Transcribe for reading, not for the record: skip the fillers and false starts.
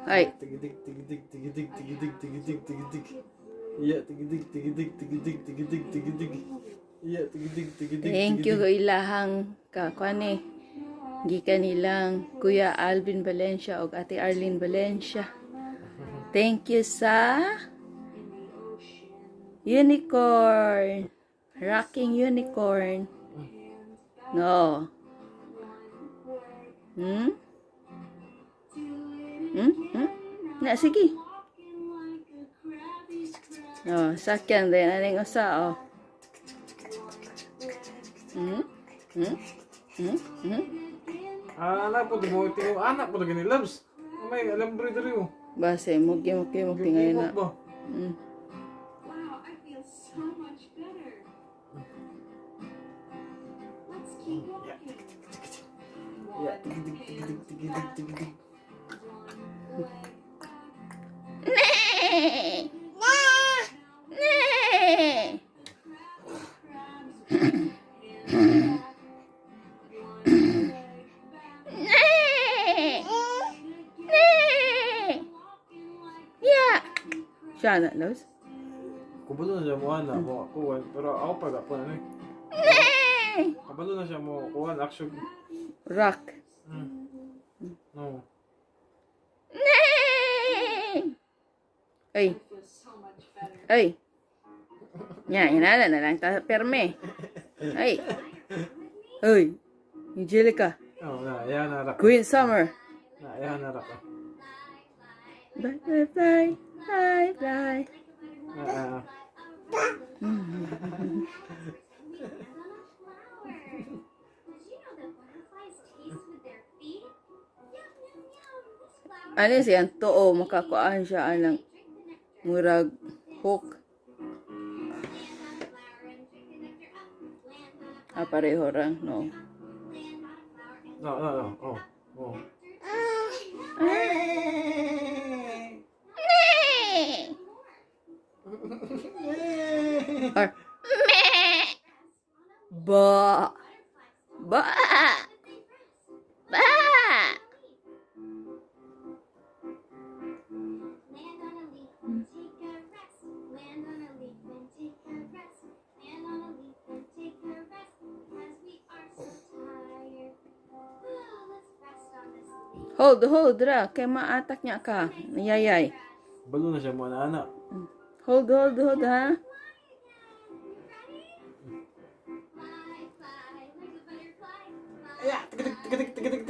Ay. Tigidig, tigidig, tigidig, tigidig, tigidig, tigidig. Iya, tigidig, tigidig, tigidig, tigidig, tigidig. Iya, tigidig, tigidig, Thank you tigidig. ilahang kakwane. Gikan nilang Kuya Alvin Valencia o Ate Arlene Valencia. Thank you sa unicorn. Rocking unicorn. No. Hmm? Hmm? Hmm? Na, sige. Oh, sakyan din. Aning usa, oh. Hmm? Hmm? Hmm? Hmm? Anak po, tingong anak po, gani loves. May alambre dali mo. Base, mugi ngayon na. Gimot ba? Hmm. Wow, I feel so much better. Let's keep walking. Iya, tigidig, tigidig, tigidig, tigidig. Nee! Nee! Nee! Nee! Yeah! Siya na, Los? Kabalo na siya mo anak mo kuwan, pero ako pa po na ni. Nee! Kabalo na siya mo kuwan actually. Rock. No. Nee! Ay. Ay. Nya, inala na lang ta perme. Ay. Ay. Angelica. Oh, na ayan na rak. Queen Summer. Na ayan na rak. Bye, bye, bye. Bye, bye. Na Ano siya? Too, makakuan siya anang murag hook. Pareho lang, no? no. Oh. Oh. Or, meh! Ba! Ba! Ba! Land on a leaf and take a rest. Land on a leaf and take a rest. Land on a leaf and take a rest. Because we are so tired. Let's rest on this leaf. Hold, ra. Kay maatak niya ka. Yayay. Balo na siya mo anak. Hold, ha? Fly, fly like a butterfly. Fly, Iya, tigidig, tigidig, tigidig,